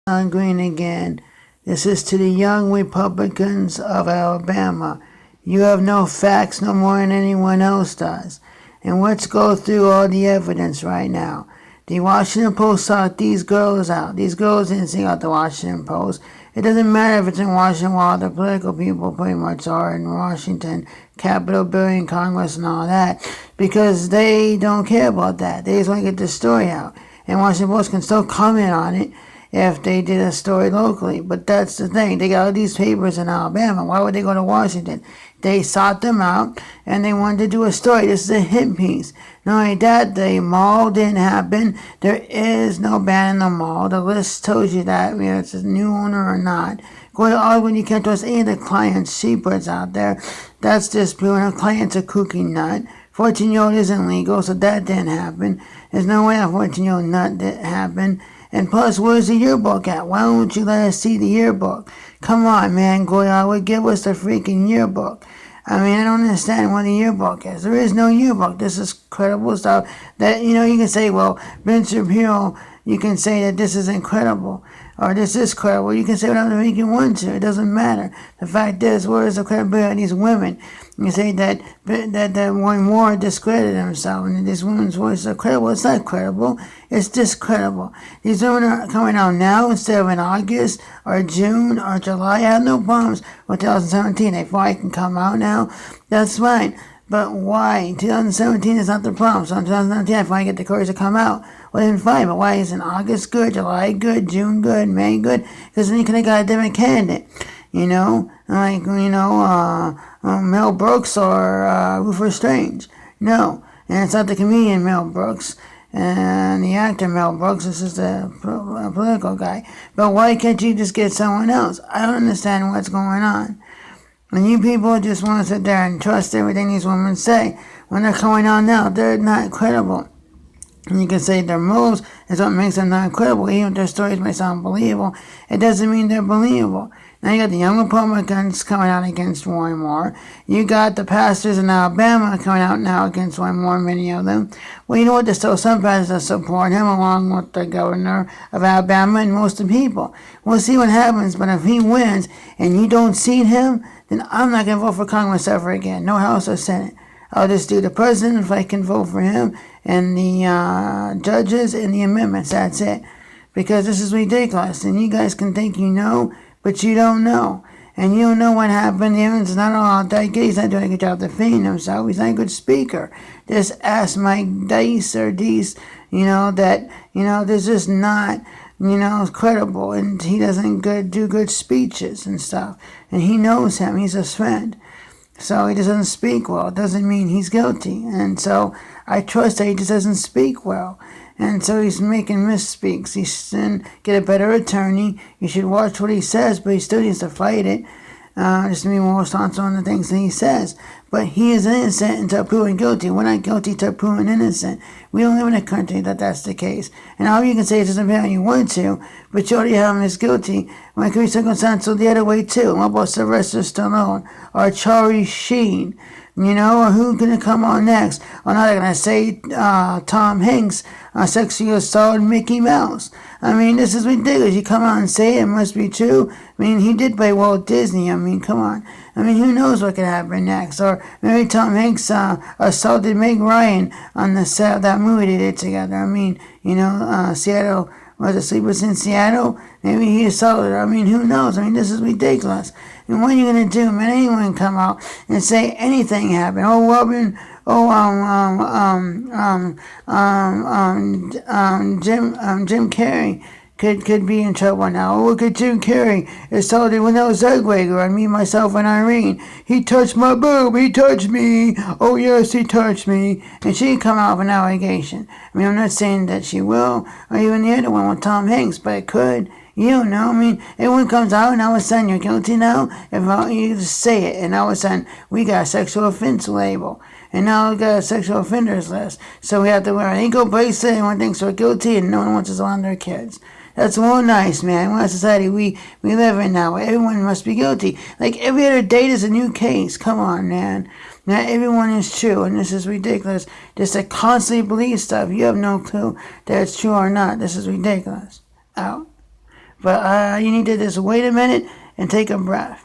Green again. This is to the young Republicans of Alabama. You have no facts no more than anyone else does. And let's go through all the evidence right now. The Washington Post sought these girls out. These girls didn't sing out the Washington Post. It doesn't matter if it's in Washington, while the political people pretty much are in Washington, Capitol building, Congress, and all that, because they don't care about that. They just want to get the story out. And Washington Post can still comment on it if they did a story locally. But that's the thing. They got all these papers in Alabama. Why would they go to Washington? They sought them out, and they wanted to do a story. This is a hit piece. Not only that, the mall didn't happen. There is no ban in the mall. The list tells you that, whether it's a new owner or not. Go to Ogden, you can't trust any of the clients' secrets out there. That's just proving a client's a cookie nut. 14-year-old isn't legal, so that didn't happen. There's no way a 14-year-old nut didn't happen. And plus, where's the yearbook at? Why don't you let us see the yearbook? Come on, man, Goya, give us the freaking yearbook. I mean, I don't understand what the yearbook is. There is no yearbook. This is credible stuff that, you can say, well, Ben Shapiro, you can say that this is incredible, or this is credible. You can say whatever you want to. It doesn't matter. The fact is, where is the credibility of these women? You say that one more discredited himself, and these women's voices are credible. It's not credible. It's discredible. These women are coming out now instead of in August or June or July. I have no problems with 2017. They probably can come out now. That's fine. But why? 2017 is not the problem. So in 2019, I finally get the courage to come out. Well, then fine. But why isn't August good, July good, June good, May good? Because then you could have got a different candidate. Mel Brooks or Rufus Strange. No. And it's not the comedian Mel Brooks and the actor Mel Brooks. This is the political guy. But why can't you just get someone else? I don't understand what's going on. And you people just want to sit there and trust everything these women say. When they're coming on now, they're not credible. And you can say their moves is what makes them not credible. Even if their stories may sound believable, it doesn't mean they're believable. Now you got the young Republicans coming out against Roy Moore. You got the pastors in Alabama coming out now against Roy Moore, many of them. Well, you know what? There's still some pastors that support him, along with the governor of Alabama and most of the people. We'll see what happens, but if he wins and you don't seat him, then I'm not going to vote for Congress ever again. No House or Senate. I'll just do the president if I can vote for him, and the judges and the amendments. That's it. Because this is ridiculous. And you guys can think you know, but you don't know. And you don't know what happened. The evidence is not all that good. He's not doing a good job defending himself. He's not a good speaker. Just ask Mike Dice or Deese, this is not, credible. And he doesn't do good speeches and stuff. And he knows him. He's his friend. So he just doesn't speak well. It doesn't mean he's guilty. And so I trust that he just doesn't speak well. And so he's making misspeaks. He should get a better attorney. You should watch what he says, but he still needs to fight it. Just to be more responsible on the things that he says. But he is innocent until proven guilty. We're not guilty until proven innocent. We don't live in a country that's the case. And all you can say is it doesn't matter you want to, but you already have him as guilty. When it could be circumstantial the other way too. What about Sylvester Stallone or Charlie Sheen? Or who's going to come on next? Or not going to say Tom Hanks sexually assaulted Mickey Mouse. I mean, this is ridiculous. You come out and say it must be true. I mean, he did play Walt Disney. I mean, come on. I mean, who knows what could happen next? Or maybe Tom Hanks assaulted Meg Ryan on the set of that movie they did together. I mean, Seattle, was it Sleepers in Seattle? Maybe he assaulted her. I mean, who knows? I mean, this is ridiculous. And what are you going to do, man? Anyone can come out and say anything happened. Jim Carrey could be in trouble now. Oh, look at Jim Carrey. Assaulted Winona Zellweger and me, myself, and Irene. He touched my boob. He touched me. Oh, yes, he touched me. And she can come out with an allegation. I mean, I'm not saying that she will, or even the other one with Tom Hanks, but it could. You don't know. I mean, everyone comes out and all of a sudden you're guilty now. If you just say it, and all of a sudden we got a sexual offense label. And now we got a sexual offenders list. So we have to wear an ankle bracelet. Everyone thinks we're guilty and no one wants us around their kids. That's all nice, man. What a society we live in now. Everyone must be guilty. Like every other date is a new case. Come on, man. Not everyone is true, and this is ridiculous. Just to constantly believe stuff. You have no clue that it's true or not. This is ridiculous. Out. But you need to just wait a minute and take a breath.